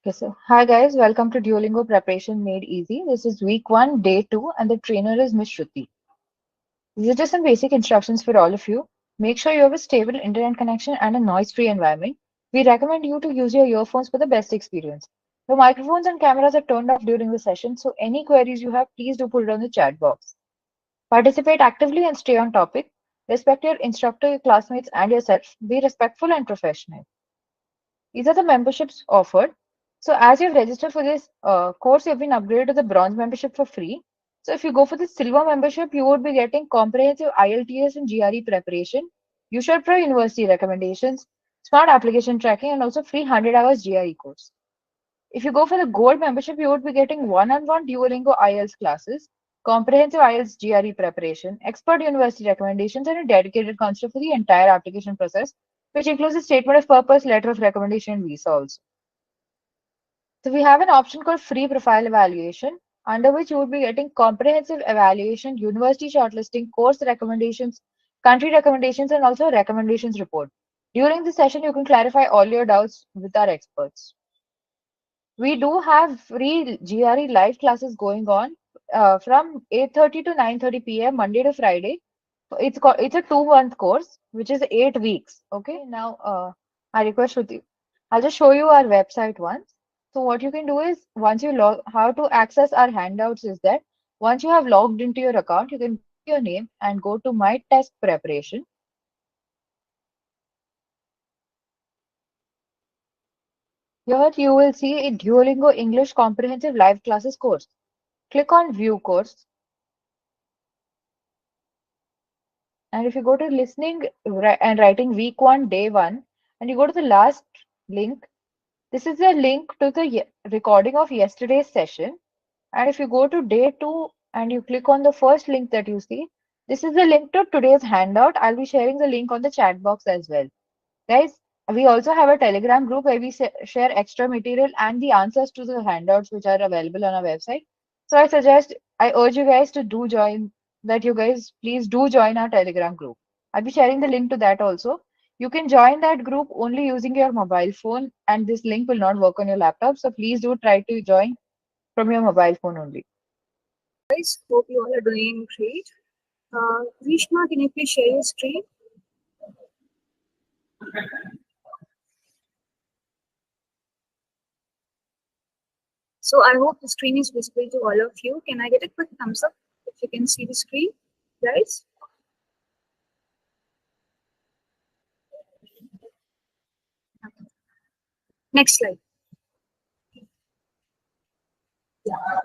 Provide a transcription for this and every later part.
Okay, so hi guys, welcome to Duolingo Preparation Made Easy. This is week 1, day 2, and the trainer is Miss Shruti. These are just some basic instructions for all of you. Make sure you have a stable internet connection and a noise-free environment. We recommend you to use your earphones for the best experience. The microphones and cameras are turned off during the session, so any queries you have, please do put it on the chat box. Participate actively and stay on topic. Respect your instructor, your classmates, and yourself. Be respectful and professional. These are the memberships offered. So as you've registered for this course, you've been upgraded to the bronze membership for free. So if you go for the silver membership, you would be getting comprehensive IELTS and GRE preparation, USHAR Pro University recommendations, smart application tracking, and also free 100 hours GRE course. If you go for the gold membership, you would be getting one-on-one Duolingo IELTS classes, comprehensive IELTS GRE preparation, expert university recommendations, and a dedicated counselor for the entire application process, which includes a statement of purpose, letter of recommendation, and visa also. So we have an option called free profile evaluation, under which you would be getting comprehensive evaluation, university shortlisting, course recommendations, country recommendations, and also a recommendations report. During the session, you can clarify all your doubts with our experts. We do have free GRE live classes going on from 8:30 to 9:30 p.m. Monday to Friday. It's a 2-month course, which is 8 weeks. Okay, now I request Shruti. I'll just show you our website once. So what you can do is once you log, how to access our handouts is that once you have logged into your account, you can put your name and go to My Test Preparation. Here you will see a Duolingo English Comprehensive Live Classes course. Click on View Course. And if you go to listening and writing week 1, day 1, and you go to the last link, this is a link to the recording of yesterday's session. And if you go to day 2 and you click on the first link that you see, this is the link to today's handout. I'll be sharing the link on the chat box as well. Guys, we also have a Telegram group where we share extra material and the answers to the handouts which are available on our website. So I urge you guys to do join that. You guys please do join our Telegram group. I'll be sharing the link to that also. You can join that group only using your mobile phone, and this link will not work on your laptop. So please do try to join from your mobile phone only. Guys, hope you all are doing great. Rishma, can you please share your screen? So I hope the screen is visible to all of you. Can I get a quick thumbs up if you can see the screen, guys? Next slide.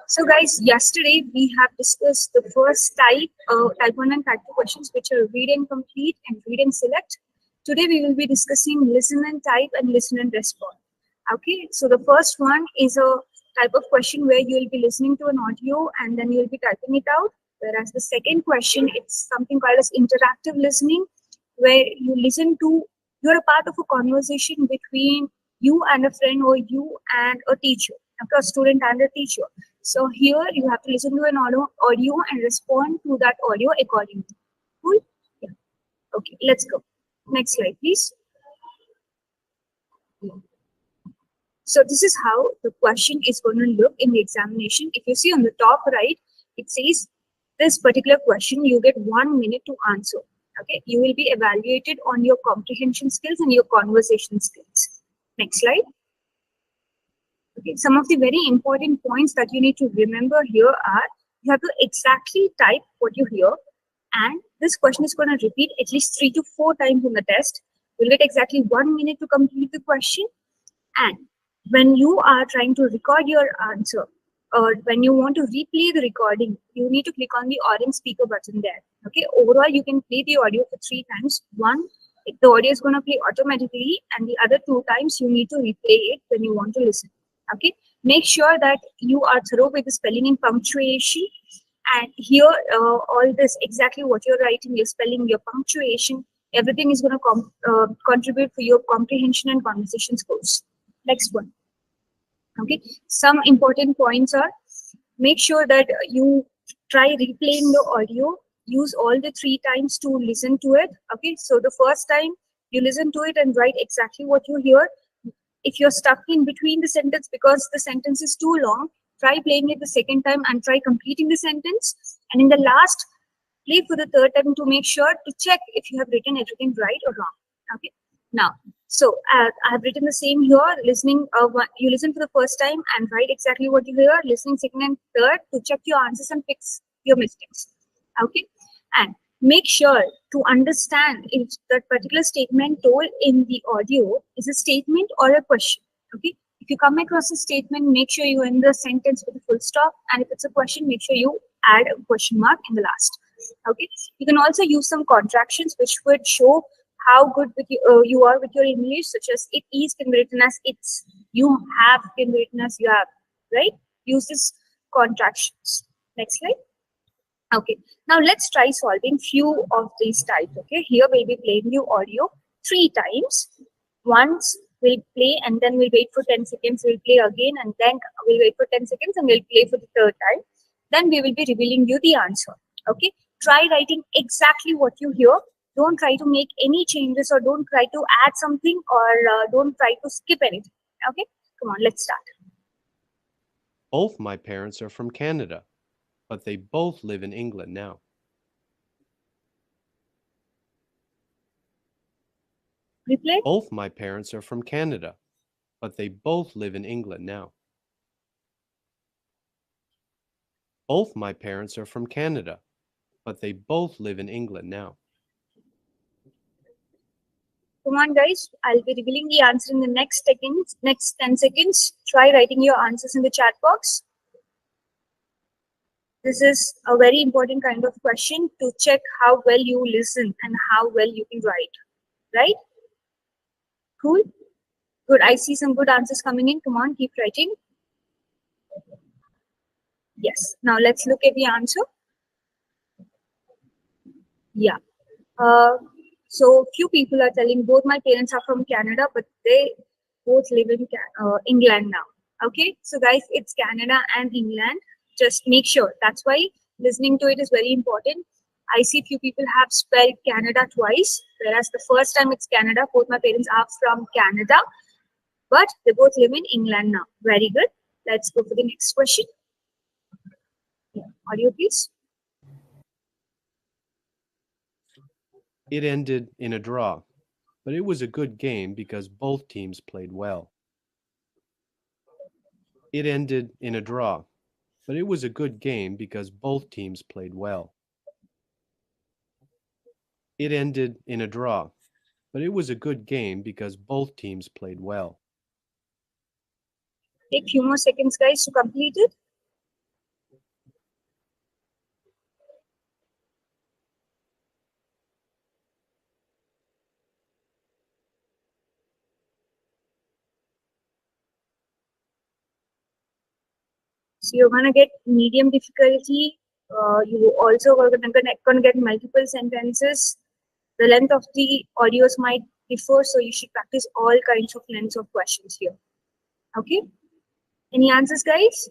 So guys, yesterday we have discussed the first type 1 and type 2 questions, which are read and complete and read and select. Today we will be discussing listen and type and listen and respond. Okay, so the first one is a type of question where you will be listening to an audio and then you will be typing it out. Whereas the second question, it's something called as interactive listening, where you listen to, you're a part of a conversation between you and a friend or you and a teacher, okay, a student and a teacher. So here you have to listen to an audio and respond to that audio accordingly. Cool? Yeah. Okay, let's go. Next slide, please. So this is how the question is going to look in the examination. If you see on the top right, it says this particular question, you get 1 minute to answer. Okay, you will be evaluated on your comprehension skills and your conversation skills. Next slide. Okay, some of the very important points that you need to remember here are, you have to exactly type what you hear, and this question is going to repeat at least 3 to 4 times in the test. You'll get exactly 1 minute to complete the question, and when you are trying to record your answer, or when you want to replay the recording, you need to click on the orange speaker button there. Okay, overall you can play the audio for 3 times. One, the audio is going to play automatically, and the other 2 times you need to replay it when you want to listen. Okay, make sure that you are thorough with the spelling and punctuation, and here all this, exactly what you're writing, your spelling, your punctuation, everything is going to contribute for your comprehension and conversation skills. Next one. Okay, some important points are, make sure that you try replaying the audio, use all the 3 times to listen to it. Okay, so the first time you listen to it and write exactly what you hear. If you're stuck in between the sentence because the sentence is too long, try playing it the second time and try completing the sentence. And in the last, play for the third time to make sure to check if you have written everything right or wrong. Okay. Now, so I have written the same here. Listening, you listen for the first time and write exactly what you hear. Listening second and third to check your answers and fix your mistakes. Okay. And make sure to understand if that particular statement told in the audio is a statement or a question. Okay. If you come across a statement, make sure you end the sentence with a full stop. And if it's a question, make sure you add a question mark in the last. Okay. You can also use some contractions which would show how good with you are with your English, such as it is can be written as it's, you have can be written as you have, right? Use this contractions. Next slide. Okay, now let's try solving few of these types. Okay, here we'll be playing you audio 3 times. Once we'll play and then we'll wait for 10 seconds, we'll play again and then we'll wait for 10 seconds and we'll play for the third time. Then we will be revealing you the answer. Okay, try writing exactly what you hear. Don't try to make any changes or don't try to add something or don't try to skip anything. Okay, come on, let's start. Both my parents are from Canada, but they both live in England now. Replay. Both my parents are from Canada, but they both live in England now. Both my parents are from Canada, but they both live in England now. Come on, guys. I'll be revealing the answer in the next 10 seconds. Try writing your answers in the chat box. This is a very important kind of question to check how well you listen and how well you can write. Right? Cool? Good. I see some good answers coming in. Come on, keep writing. Yes. Now let's look at the answer. Yeah. So few people are telling both my parents are from Canada, but they both live in England now. Okay, so guys, it's Canada and England. Just make sure. That's why listening to it is very important. I see few people have spelled Canada twice, whereas the first time it's Canada. Both my parents are from Canada, but they both live in England now. Very good. Let's go for the next question. Yeah. Audio, please. It ended in a draw, but it was a good game because both teams played well. It ended in a draw, but it was a good game because both teams played well. It ended in a draw, but it was a good game because both teams played well. Take few more seconds, guys, to complete it. So you're gonna get medium difficulty. You also are gonna get multiple sentences. The length of the audios might differ, so you should practice all kinds of lengths of questions here. Okay? Any answers, guys?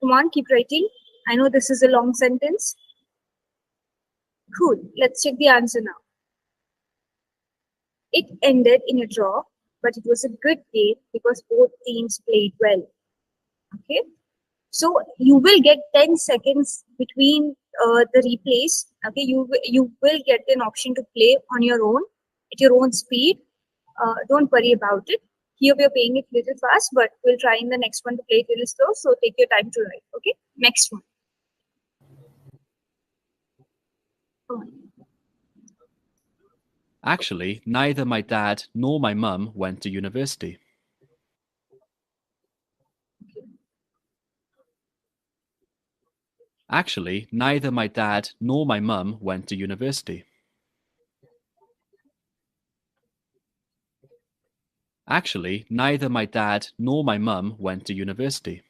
Come on, keep writing. I know this is a long sentence. Cool. Let's check the answer now. It ended in a draw, but it was a good game because both teams played well. Okay? So you will get 10 seconds between the replays. Okay, you will get an option to play on your own at your own speed. Don't worry about it. Here we are playing it little fast, but we'll try in the next one to play it little slow. So take your time to write. Okay, next one. Come on. Actually, neither my dad nor my mum went to university. Actually, neither my dad nor my mum went to university. Actually, neither my dad nor my mum went to university.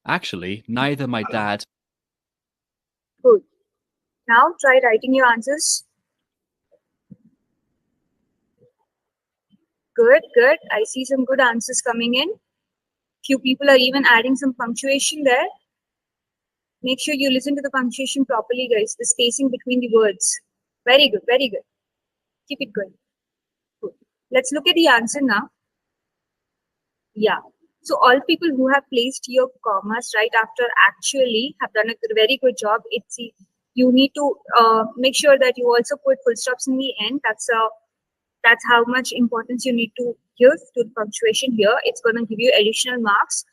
Actually, neither my dad. Good. Now try writing your answers. Good, good. I see some good answers coming in. Few people are even adding some punctuation there. Make sure you listen to the punctuation properly, guys. The spacing between the words. Very good, very good. Keep it going. let's look at the answer now. Yeah. So all people who have placed your commas right after actually have done a very good job. You need to make sure that you also put full stops in the end. That's how much importance you need to give to the punctuation here. It's going to give you additional marks.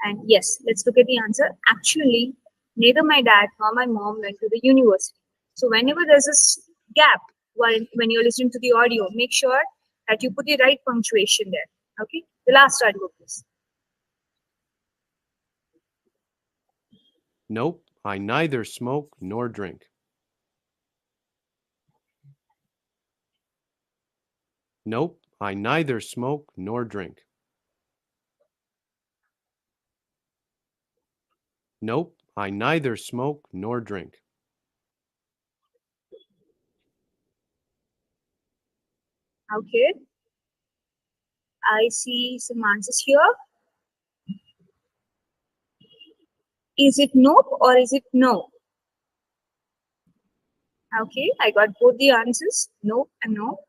And yes, let's look at the answer. Actually, neither my dad nor my mom went to the university. So whenever there's a gap when you're listening to the audio, make sure that you put the right punctuation there. Okay, the last article, please. Nope, I neither smoke nor drink. Nope, I neither smoke nor drink. Nope, I neither smoke nor drink. Okay, I see some answers here. Is it nope or is it no? Okay, I got both the answers, no and no.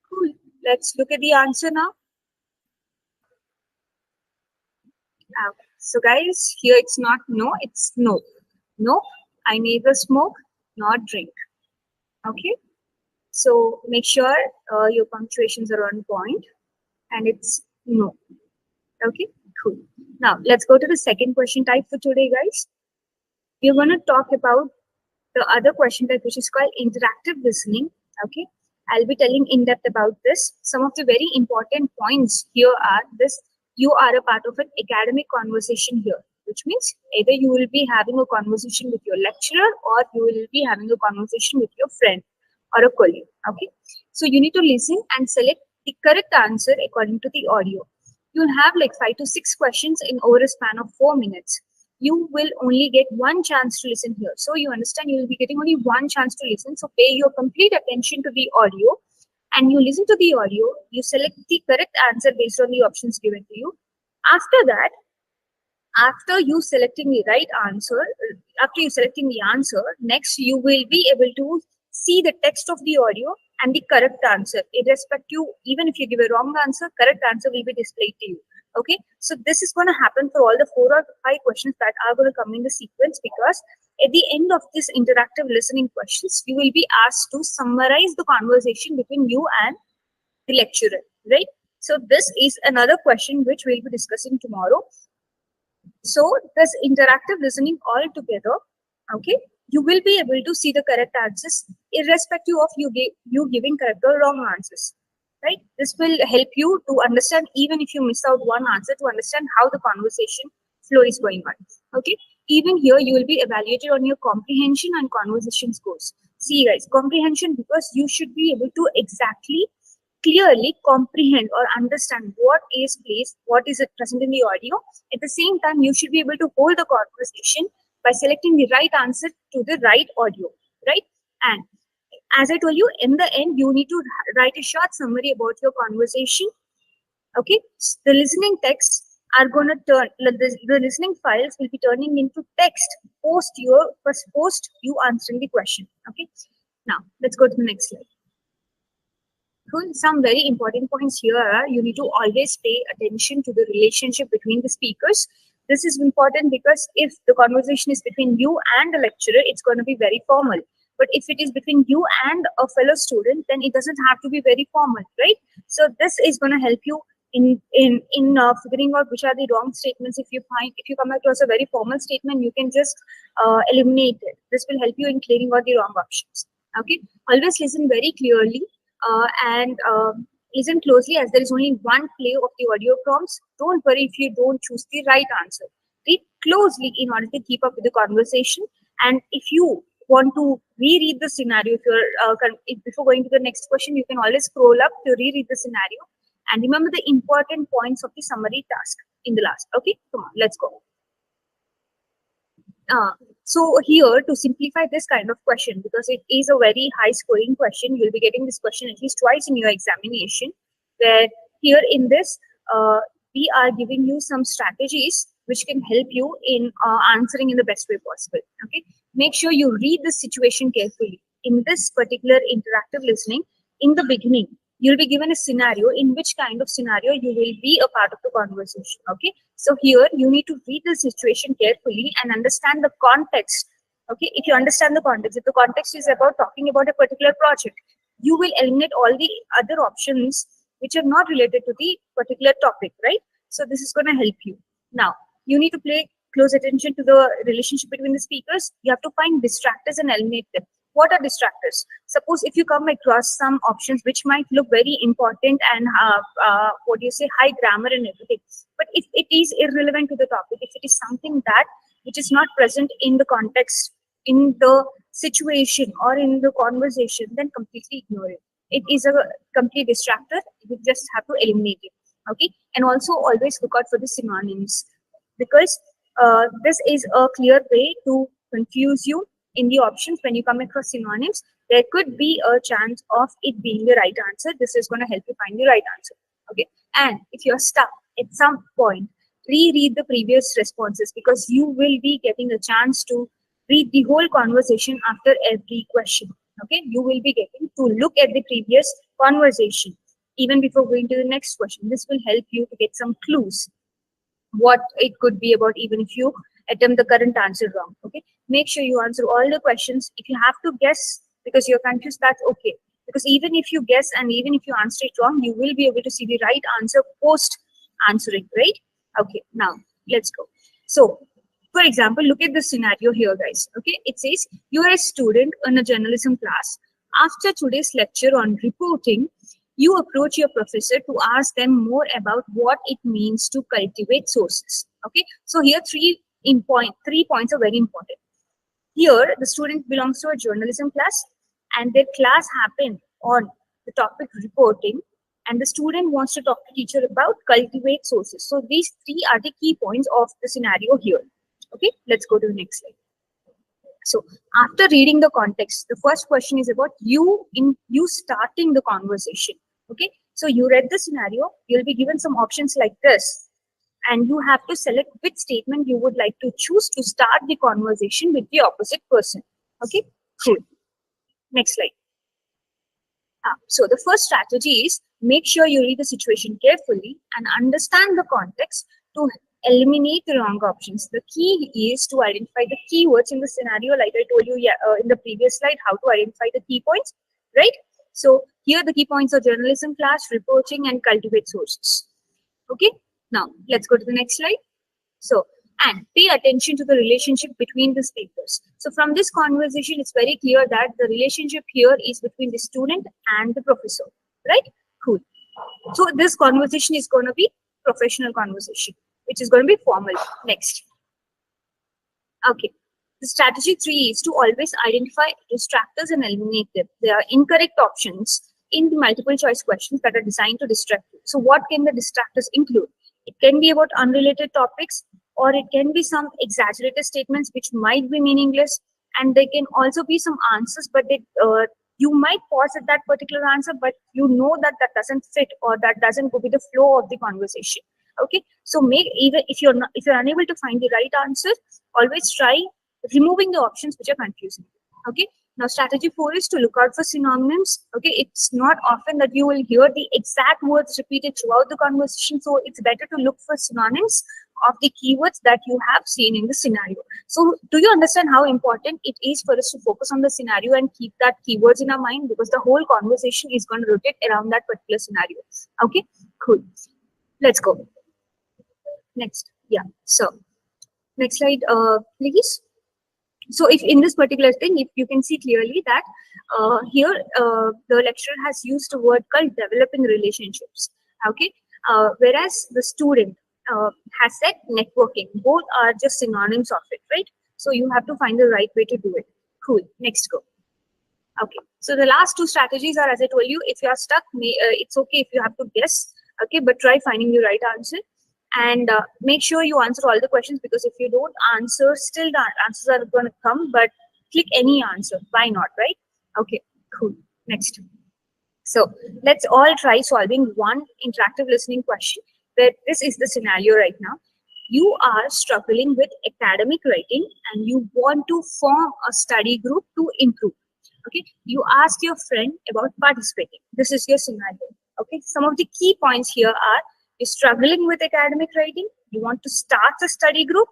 Cool. Let's look at the answer now. So guys, here it's not no, it's no. No, I neither smoke nor drink. Okay, so make sure your punctuations are on point, and it's no. Okay, cool. Now let's go to the second question type for today, guys. We're going to talk about the other question type, which is called interactive listening. Okay, I'll be telling in depth about this. Some of the very important points here are this: you are a part of an academic conversation here, which means either you will be having a conversation with your lecturer or you will be having a conversation with your friend or a colleague. Okay, so you need to listen and select the correct answer according to the audio. You'll have like 5 to 6 questions in over a span of 4 minutes. You will only get one chance to listen here. So you understand, you will be getting only one chance to listen. So pay your complete attention to the audio and you listen to the audio. You select the correct answer based on the options given to you. After that, after you selecting the answer, next you will be able to see the text of the audio and the correct answer. Irrespective, even if you give a wrong answer, correct answer will be displayed to you. Okay, so this is going to happen for all the 4 or 5 questions that are going to come in the sequence, because at the end of this interactive listening questions, you will be asked to summarize the conversation between you and the lecturer, right? So this is another question which we'll be discussing tomorrow. So this interactive listening all together, okay, you will be able to see the correct answers irrespective of you giving correct or wrong answers. Right? This will help you to understand, even if you miss out one answer, to understand how the conversation flow is going on. Okay. Even here, you will be evaluated on your comprehension and conversation scores. See, guys, comprehension, because you should be able to exactly, clearly comprehend or understand what is placed, what is present in the audio. At the same time, you should be able to hold the conversation by selecting the right answer to the right audio. Right? And as I told you, in the end, you need to write a short summary about your conversation. Okay, the listening texts are going to turn, the listening files will be turning into text post you answering the question. Okay, now let's go to the next slide. Some very important points here are you need to always pay attention to the relationship between the speakers. This is important because if the conversation is between you and the lecturer, it's going to be very formal. But if it is between you and a fellow student, then it doesn't have to be very formal, right? So this is going to help you in figuring out which are the wrong statements. If you come across a very formal statement, you can just eliminate it. This will help you in clearing out the wrong options. Okay, always listen very clearly and listen closely, as there is only one play of the audio prompts. Don't worry if you don't choose the right answer. Read closely in order to keep up with the conversation. And if you want to reread the scenario, before going to the next question, you can always scroll up to reread the scenario and remember the important points of the summary task in the last. Okay, come on, let's go. So here, to simplify this kind of question, because it is a very high scoring question, you'll be getting this question at least twice in your examination, where here in this, we are giving you some strategies which can help you in answering in the best way possible. Okay, make sure you read the situation carefully. in this particular interactive listening, in the beginning, you'll be given a scenario in which kind of scenario you will be a part of the conversation. Okay, so here you need to read the situation carefully and understand the context. Okay, if you understand the context, if the context is about talking about a particular project, you will eliminate all the other options which are not related to the particular topic, right? So this is going to help you. Now, you need to pay close attention to the relationship between the speakers. You have to find distractors and eliminate them. What are distractors? Suppose if you come across some options which might look very important and what do you say, high grammar and everything, but if it is irrelevant to the topic, if it is something that which is not present in the context, in the situation or in the conversation, then completely ignore it. It is a complete distractor. You just have to eliminate it. Okay, and also always look out for the synonyms, because this is a clear way to confuse you in the options. When you come across synonyms, there could be a chance of it being the right answer. This is going to help you find the right answer. Okay, and if you're stuck at some point, reread the previous responses, because you will be getting a chance to read the whole conversation after every question. Okay, you will be getting to look at the previous conversation even before going to the next question. This will help you to get some clues what it could be about, even if you attempt the current answer wrong. Okay, make sure you answer all the questions. If you have to guess because you're confused, that's okay, because even if you guess and even if you answer it wrong, you will be able to see the right answer post answering, right? Okay, now let's go. So for example, look at the scenario here, guys. Okay, it says you're a student in a journalism class. After today's lecture on reporting, you approach your professor to ask them more about what it means to cultivate sources. Okay, so here three points are very important. Here, the student belongs to a journalism class, and their class happened on the topic reporting, and the student wants to talk to teacher about cultivate sources. So these three are the key points of the scenario here. Okay, let's go to the next slide. So after reading the context, the first question is about you starting the conversation. Okay, so you read the scenario, you'll be given some options like this, and you have to select which statement you would like to choose to start the conversation with the opposite person. Okay, cool. Next slide. So the first strategy is make sure you read the situation carefully and understand the context to eliminate the wrong options. The key is to identify the keywords in the scenario, like I told you in the previous slide, how to identify the key points, right? So here the key points are journalism class, reporting, and cultivate sources. Okay, now let's go to the next slide. So, and pay attention to the relationship between the speakers. So from this conversation, it's very clear that the relationship here is between the student and the professor, right? Cool. So this conversation is going to be professional conversation, which is going to be formal. Next. Okay. The strategy 3 is to always identify distractors and eliminate them. There are incorrect options in the multiple choice questions that are designed to distract you. So what can the distractors include? It can be about unrelated topics, or it can be some exaggerated statements which might be meaningless, and there can also be some answers, but you might pause at that particular answer, but you know that that doesn't fit or that doesn't go with the flow of the conversation. Okay, so even if you're unable to find the right answer, always try removing the options which are confusing. Okay, now strategy 4 is to look out for synonyms. Okay, it's not often that you will hear the exact words repeated throughout the conversation, so it's better to look for synonyms of the keywords that you have seen in the scenario. So do you understand how important it is for us to focus on the scenario and keep that keywords in our mind, because the whole conversation is going to rotate around that particular scenario. Okay, cool. Let's go. Next. Yeah, so next slide, please. So if in this particular thing, if you can see clearly that here the lecturer has used the word called developing relationships. Okay, whereas the student has said networking. Both are just synonyms of it, right? So you have to find the right way to do it. Cool. Next, go. Okay, so the last two strategies are, as I told you, if you are stuck, it's okay if you have to guess. Okay, but try finding the right answer. And make sure you answer all the questions, because if you don't answer, still the answers are going to come, but click any answer. Why not, right? Okay, cool. Next. So let's all try solving one interactive listening question, where this is the scenario right now. You are struggling with academic writing and you want to form a study group to improve. Okay, you ask your friend about participating. This is your scenario. Okay, some of the key points here are: you're struggling with academic writing, you want to start a study group,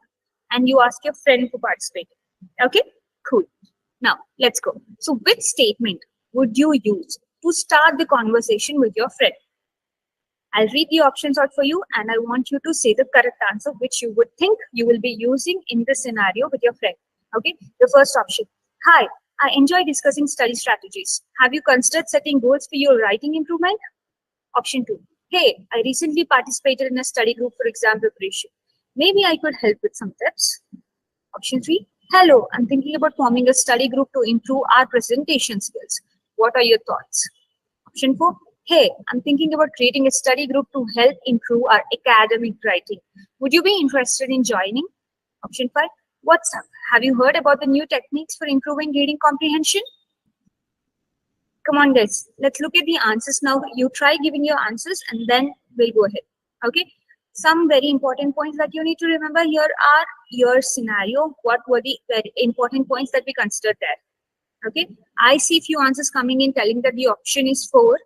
and you ask your friend to participate. Okay, cool. Now let's go. So which statement would you use to start the conversation with your friend? I'll read the options out for you, and I want you to say the correct answer which you would think you will be using in this scenario with your friend. Okay, the first option: hi, I enjoy discussing study strategies. Have you considered setting goals for your writing improvement? Option 2: hey, I recently participated in a study group for exam preparation. Maybe I could help with some tips. Option 3: hello, I'm thinking about forming a study group to improve our presentation skills. What are your thoughts? Option 4: hey, I'm thinking about creating a study group to help improve our academic writing. Would you be interested in joining? Option 5: what's up? Have you heard about the new techniques for improving reading comprehension? Come on, guys. Let's look at the answers now. You try giving your answers and then we'll go ahead. Okay. Some very important points that you need to remember here are your scenario. What were the very important points that we considered there? Okay. I see few answers coming in telling that the option is 4.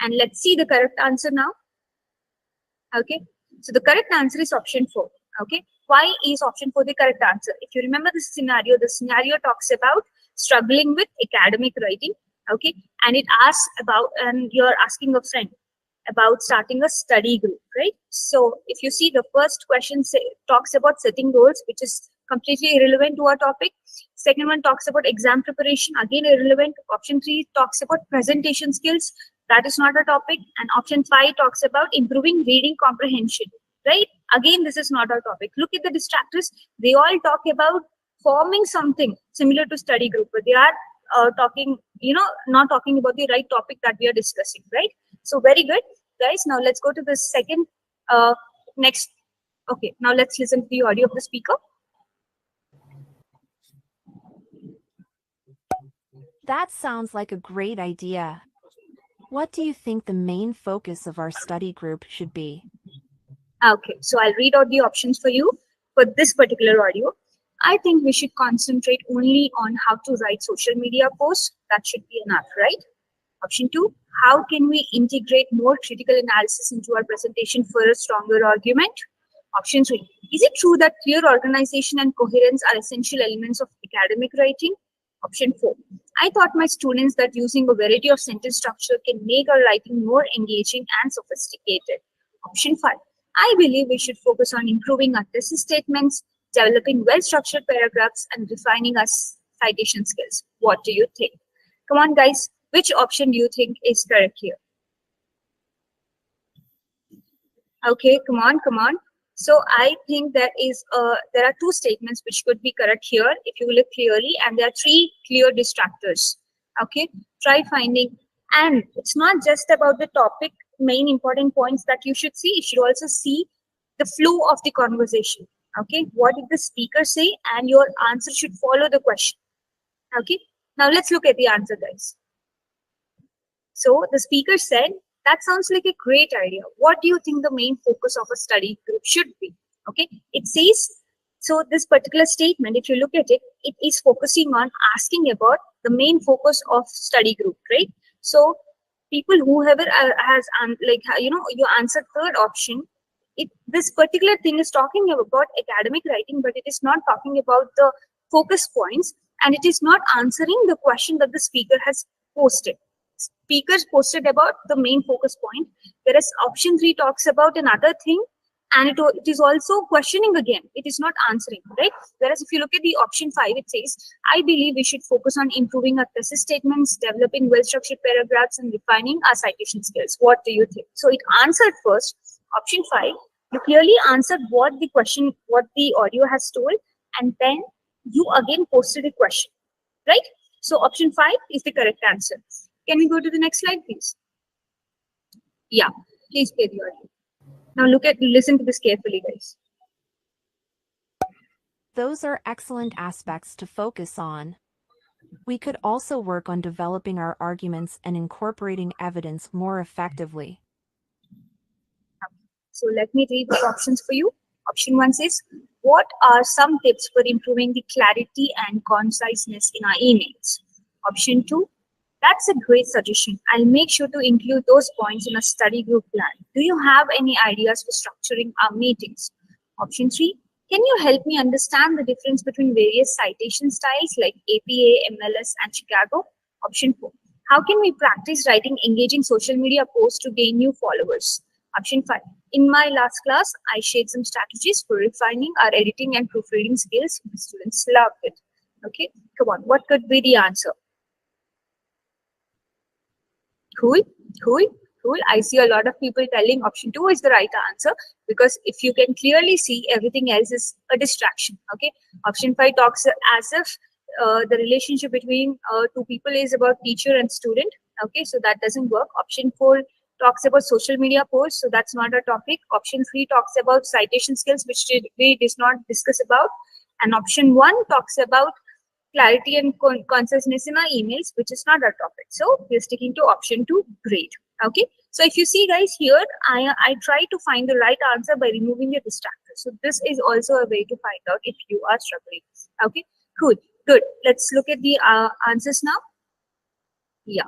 And let's see the correct answer now. Okay. So the correct answer is option 4. Okay. Why is option 4 the correct answer? If you remember the scenario talks about struggling with academic writing. Okay. And it asks about, and you're asking a friend about starting a study group, right? So if you see, the first question talks about setting goals, which is completely irrelevant to our topic. Second one talks about exam preparation, again irrelevant. Option 3 talks about presentation skills, that is not a topic. And option 5 talks about improving reading comprehension, right? Again, this is not our topic. Look at the distractors. They all talk about forming something similar to study group, but they are talking, not talking about the right topic that we are discussing, right? So very good, guys. Now let's go to the second, next. Okay, now let's listen to the audio of the speaker. That sounds like a great idea. What do you think the main focus of our study group should be? Okay, so I'll read out the options for you for this particular audio. I think we should concentrate only on how to write social media posts. That should be enough, right? Option 2, how can we integrate more critical analysis into our presentation for a stronger argument? Option 3, is it true that clear organization and coherence are essential elements of academic writing? Option 4, I taught my students that using a variety of sentence structure can make our writing more engaging and sophisticated. Option 5, I believe we should focus on improving our thesis statements, developing well-structured paragraphs, and refining our citation skills. What do you think? Come on, guys. Which option do you think is correct here? Okay, come on. So I think there are 2 statements which could be correct here if you look clearly, and there are 3 clear distractors. Okay, try finding. And it's not just about the topic, main important points that you should see. You should also see the flow of the conversation. Okay, what did the speaker say? And your answer should follow the question. Okay, now let's look at the answer, guys. So the speaker said, that sounds like a great idea. What do you think the main focus of a study group should be? Okay, it says, so this particular statement, if you look at it, it is focusing on asking about the main focus of study group, right? So people, whoever has, you answered third option, this particular thing is talking about academic writing, but it is not talking about the focus points, and it is not answering the question that the speaker has posted. Speakers posted about the main focus point, whereas option 3 talks about another thing, and it is also questioning again. It is not answering, right? Whereas if you look at the option 5, it says, I believe we should focus on improving our thesis statements, developing well-structured paragraphs, and refining our citation skills. What do you think? So it answered first, option 5. You clearly answered what the question, what the audio has told, and then you again posted a question, right? So option 5 is the correct answer. Can we go to the next slide, please? Yeah, please play the audio. Now listen to this carefully, guys. Those are excellent aspects to focus on. We could also work on developing our arguments and incorporating evidence more effectively. So let me read the options for you. Option 1 says, what are some tips for improving the clarity and conciseness in our emails? Option 2, that's a great suggestion. I'll make sure to include those points in a study group plan. Do you have any ideas for structuring our meetings? Option 3, can you help me understand the difference between various citation styles like APA, MLS, and Chicago? Option 4, how can we practice writing engaging social media posts to gain new followers? Option 5, in my last class, I shared some strategies for refining our editing and proofreading skills. The students loved it. Okay, come on, what could be the answer? Cool, cool, cool. I see a lot of people telling option 2 is the right answer, because if you can clearly see, everything else is a distraction. Okay, option 5 talks as if the relationship between two people is about teacher and student. Okay, so that doesn't work. Option 4 talks about social media posts, so that's not a topic. Option 3 talks about citation skills, which we did not discuss about. And option 1 talks about clarity and conciseness in our emails, which is not our topic. So we're sticking to option 2, great. Okay, so if you see guys here, I try to find the right answer by removing the distractors. So this is also a way to find out if you are struggling. Okay, cool, good. Let's look at the answers now. Yeah.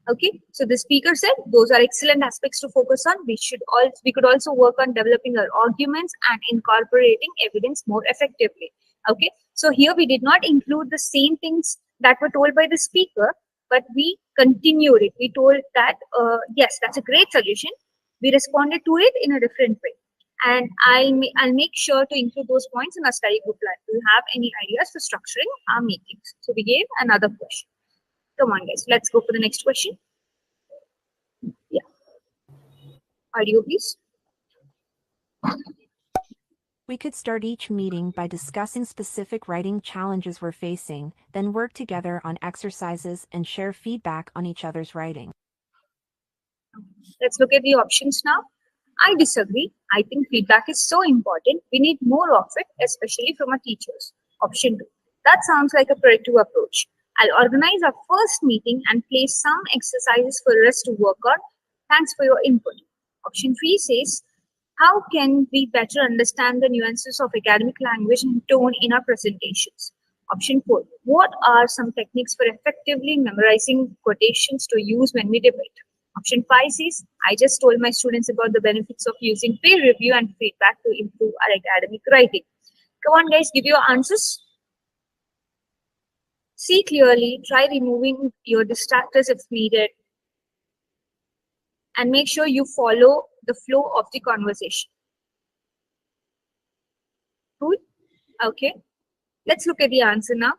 Okay, so the speaker said those are excellent aspects to focus on. We could also work on developing our arguments and incorporating evidence more effectively. Okay, so here we did not include the same things that were told by the speaker, but we continued it. We told that yes, that's a great suggestion. We responded to it in a different way, and I'll make sure to include those points in our study group plan. Do you have any ideas for structuring our meetings? So we gave another question. Come on, guys. Let's go for the next question. Yeah. Audio, please. We could start each meeting by discussing specific writing challenges we're facing, then work together on exercises and share feedback on each other's writing. Let's look at the options now. I disagree. I think feedback is so important. We need more of it, especially from our teachers. Option 2. That sounds like a productive approach. I'll organize our first meeting and place some exercises for us to work on. Thanks for your input. Option 3 says, how can we better understand the nuances of academic language and tone in our presentations? Option 4, what are some techniques for effectively memorizing quotations to use when we debate? Option 5 says, I just told my students about the benefits of using peer review and feedback to improve our academic writing. Come on, guys, give your answers. See clearly, try removing your distractors if needed, and make sure you follow the flow of the conversation. Cool? Okay. Let's look at the answer now.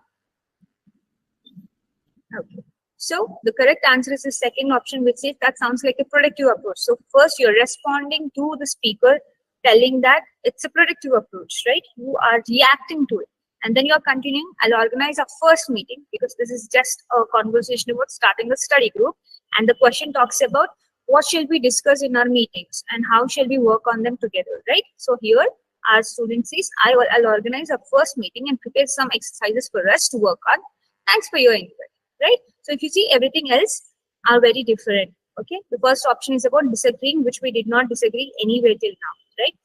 Okay. So the correct answer is the second option, which says that sounds like a productive approach. So first you're responding to the speaker, telling that it's a productive approach, right? You are reacting to it. And then you're continuing, I'll organize a first meeting, because this is just a conversation about starting a study group. And the question talks about what shall we discuss in our meetings and how shall we work on them together, right? So here our student says, I'll organize a first meeting and prepare some exercises for us to work on. Thanks for your input, right? So if you see, everything else are very different, okay? The first option is about disagreeing, which we did not disagree anyway till now, right?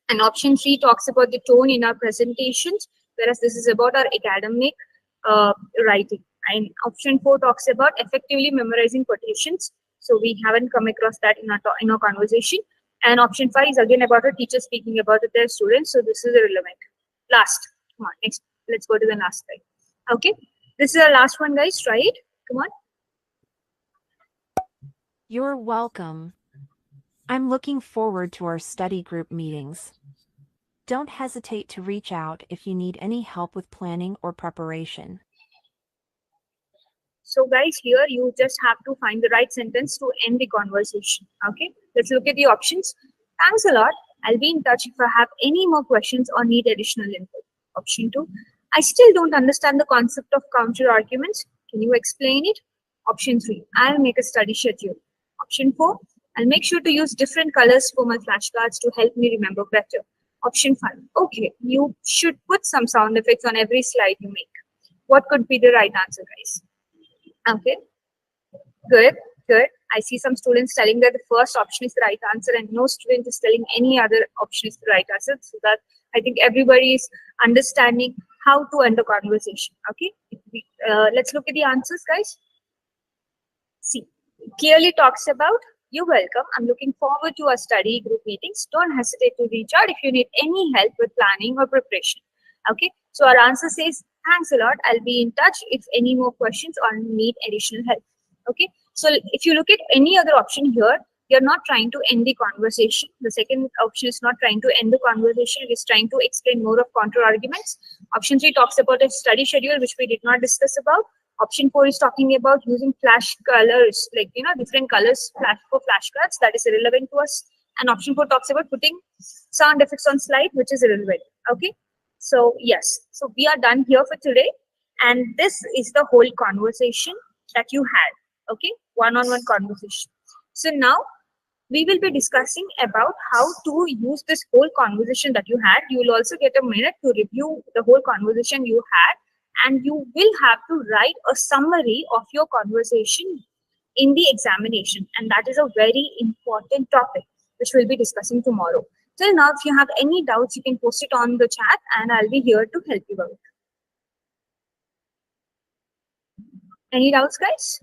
And option 3 talks about the tone in our presentations, whereas this is about our academic writing. And option 4 talks about effectively memorizing quotations. So we haven't come across that in our conversation. And option 5 is again about a teacher speaking about their students. So this is irrelevant. Last, come on, next, let's go to the last slide. Okay, this is our last one, guys. Try it. Come on. You're welcome. I'm looking forward to our study group meetings. Don't hesitate to reach out if you need any help with planning or preparation. So guys, here you just have to find the right sentence to end the conversation. Okay, let's look at the options. Thanks a lot. I'll be in touch if I have any more questions or need additional input. Option 2, I still don't understand the concept of counter arguments. Can you explain it? Option 3, I'll make a study schedule. Option 4, I'll make sure to use different colors for my flashcards to help me remember better. Option 5, okay, you should put some sound effects on every slide you make. What could be the right answer, guys? Okay, good, good. I see some students telling that the first option is the right answer, and no student is telling any other option is the right answer. So that I think everybody is understanding how to end the conversation. Okay, if Let's look at the answers, guys. See, it clearly talks about, you're welcome. I'm looking forward to our study group meetings. Don't hesitate to reach out if you need any help with planning or preparation. Okay, so our answer says, thanks a lot. I'll be in touch if any more questions or need additional help. Okay, so if you look at any other option here, you're not trying to end the conversation. The second option is not trying to end the conversation. It is trying to explain more of counter arguments. Option 3 talks about a study schedule, which we did not discuss about. Option 4 is talking about using flash colors, like, different colors for flashcards. That is irrelevant to us. And option 4 talks about putting sound effects on slide, which is irrelevant. Okay. So yes, so we are done here for today. And this is the whole conversation that you had. Okay. One-on-one conversation. So now we will be discussing about how to use this whole conversation that you had. You will also get a minute to review the whole conversation you had. And you will have to write a summary of your conversation in the examination. And that is a very important topic, which we'll be discussing tomorrow. Till now, if you have any doubts, you can post it on the chat and I'll be here to help you out. Any doubts, guys?